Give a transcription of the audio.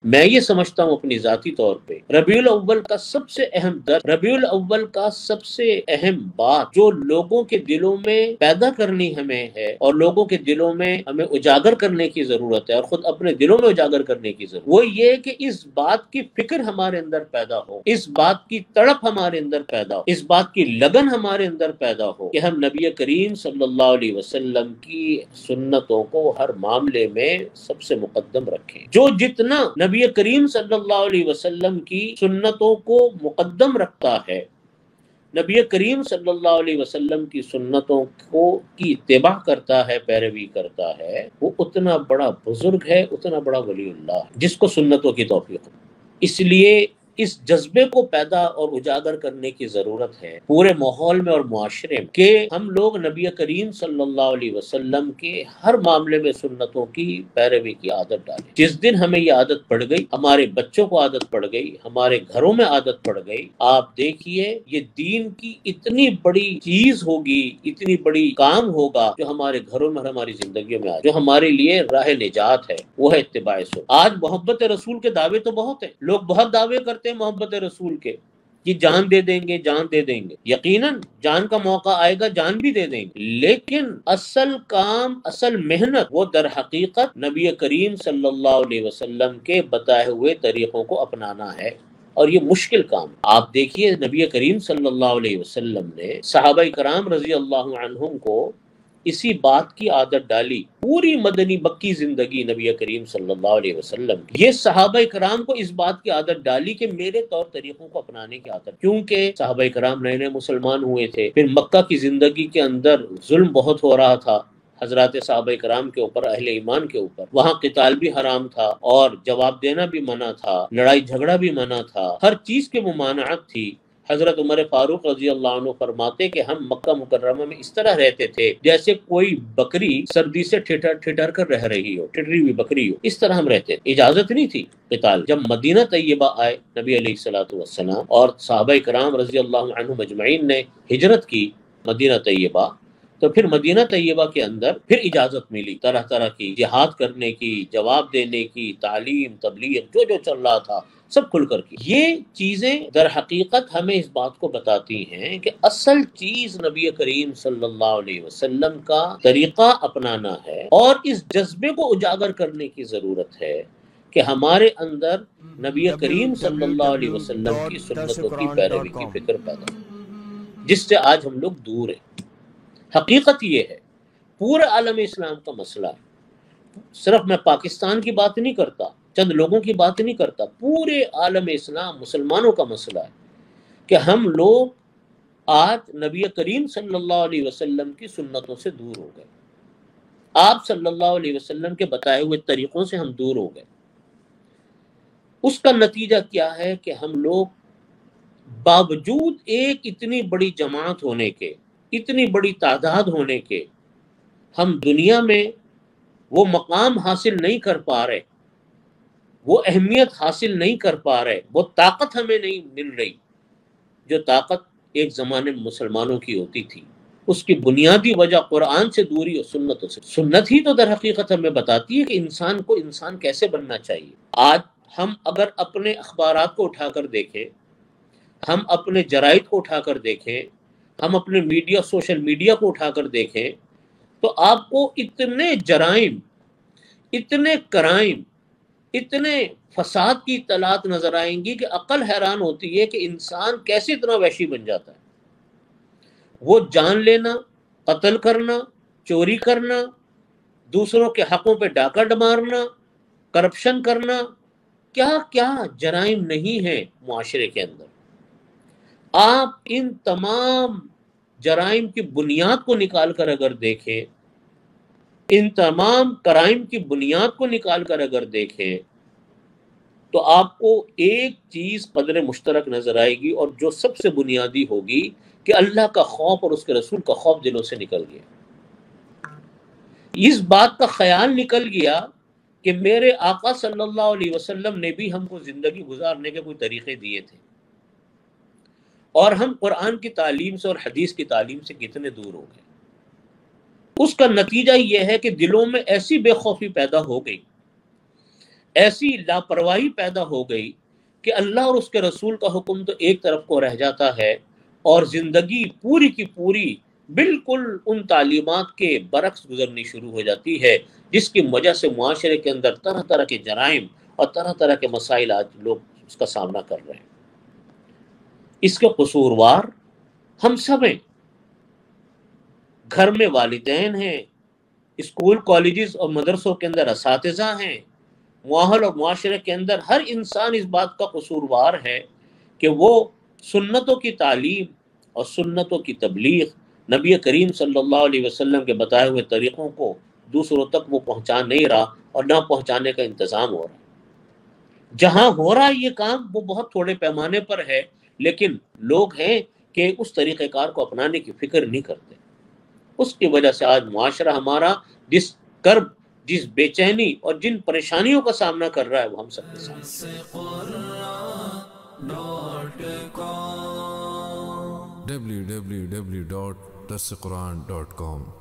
میں یہ سمجھتا ہوں اپنی ذاتی طور پہ ربیع الاول کا سب سے اہم ربیع الاول کا سب سے اہم بات جو لوگوں کے دلوں میں پیدا کرنی ہمیں ہے اور لوگوں کے دلوں میں ہمیں اجاگر کرنے کی ضرورت ہے اور خود اپنے دلوں میں اجاگر کرنے کی ضرورت، وہ یہ کہ اس بات کی فکر ہمارے اندر پیدا ہو، اس بات کی تڑپ ہمارے اندر پیدا ہو، اس بات کی لگن ہمارے اندر پیدا ہو کہ ہم نبی کریم صلی اللہ علیہ وسلم کی سنتوں کو ہر معاملے میں سب سے مقدم رکھیں۔ جو جتنا نبی کریم صلی اللہ علیہ وسلم کی سنتوں کو مقدم رکھتا ہے، نبی کریم صلی اللہ علیہ وسلم کی سنتوں کی اتباع کرتا ہے، پیروی کرتا ہے، وہ اتنا بڑا بزرگ ہے، اتنا بڑا ولی اللہ ہے جس کو سنتوں کی توفیق ہے۔ اس لیے اس جذبے کو پیدا اور اجاگر کرنے کی ضرورت ہے پورے ماحول میں اور معاشرے میں کہ ہم لوگ نبی کریم صلی اللہ علیہ وسلم کے ہر معاملے میں سنتوں کی پیروی کی عادت ڈالیں۔ جس دن ہمیں یہ عادت پڑ گئی، ہمارے بچوں کو عادت پڑ گئی، ہمارے گھروں میں عادت پڑ گئی، آپ دیکھیے یہ دین کی اتنی بڑی چیز ہوگی، اتنی بڑی کام ہوگا جو ہمارے گھروں میں اور ہماری زندگیوں میں جو ہمارے لیے راہ نجات ہے، وہ ہے اتباع سنت۔ آج محبت رسول کے دعوے تو بہت ہیں، لوگ بہت دعوے کرتے ہیں محبت رسول کے کہ جان دے دیں گے، جان دے دیں گے، یقیناً جان کا موقع آئے گا، جان بھی دے دیں گے، لیکن اصل کام، اصل محنت وہ در حقیقت نبی کریم صلی اللہ علیہ وسلم کے بتائے ہوئے طریقوں کو اپنانا ہے، اور یہ مشکل کام۔ آپ دیکھیے نبی کریم صلی اللہ علیہ وسلم نے صحابہ کرام رضی اللہ عنہم کو اسی بات کی عادت ڈالی، پوری مدنی مکی زندگی نبی کریم صلی اللہ علیہ وسلم کی یہ صحابہ کرام کو اس بات کی عادت ڈالی کہ میرے طور طریقوں کو اپنانے کی عادت، کیونکہ صحابہ کرام نئے نئے مسلمان ہوئے تھے، پھر مکہ کی زندگی کے اندر ظلم بہت ہو رہا تھا حضرات صحابہ کرام کے اوپر، اہل ایمان کے اوپر، وہاں قتال بھی حرام تھا اور جواب دینا بھی منع تھا، لڑائی جھگڑا بھی منع تھا، ہر چیز کی ممانعت تھی۔ حضرت عمر فاروق رضی اللہ عنہ فرماتے کہ ہم مکہ مکرمہ میں اس طرح رہتے تھے جیسے کوئی بکری سردی سے ٹھٹر کر رہ رہی ہو، ٹھٹری ہوئی بکری ہو، اس طرح ہم رہتے تھے، اجازت نہیں تھی قتال۔ جب مدینہ طیبہ آئے نبی علیہ الصلوۃ والسلام اور صحابہ کرام رضی اللہ عنہم اجمعین نے ہجرت کی مدینہ طیبہ، تو پھر مدینہ طیبہ کے اندر پھر اجازت ملی طرح طرح کی جہاد کرنے کی، جواب دینے کی، تعلیم، تبلیغ، جو جو چل رہا تھا سب کھل کر کی۔ یہ چیزیں در حقیقت ہمیں اس بات کو بتاتی ہیں کہ اصل چیز نبی کریم صلی اللہ علیہ وسلم کا طریقہ اپنانا ہے، اور اس جذبے کو اجاگر کرنے کی ضرورت ہے کہ ہمارے اندر نبی کریم صلی اللہ علیہ وسلم کی سنتوں کی پیروی کی فکر پیدا ہو، جس سے آج ہم لوگ دور ہیں۔ حقیقت یہ ہے، پورے عالم اسلام کا مسئلہ ہے، صرف میں پاکستان کی بات نہیں کرتا، چند لوگوں کی بات نہیں کرتا، پورے عالم اسلام مسلمانوں کا مسئلہ ہے کہ ہم لوگ آج نبی کریم صلی اللہ علیہ وسلم کی سنتوں سے دور ہو گئے، آپ صلی اللہ علیہ وسلم کے بتائے ہوئے طریقوں سے ہم دور ہو گئے۔ اس کا نتیجہ کیا ہے کہ ہم لوگ باوجود ایک اتنی بڑی جماعت ہونے کے، اتنی بڑی تعداد ہونے کے، ہم دنیا میں وہ مقام حاصل نہیں کر پا رہے، وہ اہمیت حاصل نہیں کر پا رہے، وہ طاقت ہمیں نہیں مل رہی جو طاقت ایک زمانے میں مسلمانوں کی ہوتی تھی۔ اس کی بنیادی وجہ قرآن سے دوری اور سنتوں سے۔ سنت ہی تو در حقیقت ہمیں بتاتی ہے کہ انسان کو انسان کیسے بننا چاہیے۔ آج ہم اگر اپنے اخبارات کو اٹھا کر دیکھیں، ہم اپنے جرائد کو اٹھا کر دیکھیں، ہم اپنے میڈیا، سوشل میڈیا کو اٹھا کر دیکھیں، تو آپ کو اتنے جرائم، اتنے کرائم، اتنے فساد کی اطلاعات نظر آئیں گی کہ عقل حیران ہوتی ہے کہ انسان کیسے اتنا وحشی بن جاتا ہے۔ وہ جان لینا، قتل کرنا، چوری کرنا، دوسروں کے حقوں پہ ڈاکہ مارنا، کرپشن کرنا، کیا کیا جرائم نہیں ہیں معاشرے کے اندر۔ آپ ان تمام جرائم کی بنیاد کو نکال کر اگر دیکھیں، ان تمام کرائم کی بنیاد کو نکال کر اگر دیکھیں، تو آپ کو ایک چیز قدر مشترک نظر آئے گی، اور جو سب سے بنیادی ہوگی کہ اللہ کا خوف اور اس کے رسول کا خوف دلوں سے نکل گیا۔ اس بات کا خیال نکل گیا کہ میرے آقا صلی اللہ علیہ وسلم نے بھی ہم کو زندگی گزارنے کے کوئی طریقے دیے تھے، اور ہم قرآن کی تعلیم سے اور حدیث کی تعلیم سے کتنے دور ہو گئے۔ اس کا نتیجہ یہ ہے کہ دلوں میں ایسی بے خوفی پیدا ہو گئی ایسی لاپرواہی پیدا ہو گئی کہ اللہ اور اس کے رسول کا حکم تو ایک طرف کو رہ جاتا ہے اور زندگی پوری کی پوری بالکل ان تعلیمات کے برعکس گزرنی شروع ہو جاتی ہے، جس کی وجہ سے معاشرے کے اندر طرح طرح کے جرائم اور طرح طرح کے مسائل آج لوگ اس کا سامنا کر رہے ہیں۔ اس کے قصوروار ہم سب ہیں، گھر میں والدین ہیں، اسکول کالجز اور مدرسوں کے اندر اساتذہ ہیں، ماحول اور معاشرے کے اندر ہر انسان اس بات کا قصوروار ہے کہ وہ سنتوں کی تعلیم اور سنتوں کی تبلیغ، نبی کریم صلی اللہ علیہ وسلم کے بتائے ہوئے طریقوں کو دوسروں تک وہ پہنچا نہیں رہا اور نہ پہنچانے کا انتظام ہو رہا ہے۔ جہاں ہو رہا ہے یہ کام وہ بہت تھوڑے پیمانے پر ہے، لیکن لوگ ہیں کہ اس طریقہ کار کو اپنانے کی فکر نہیں کرتے۔ اس کی وجہ سے آج معاشرہ ہمارا جس کرب، جس بے چینی اور جن پریشانیوں کا سامنا کر رہا ہے وہ ہم سب کے سامنے۔ www.darsequran.com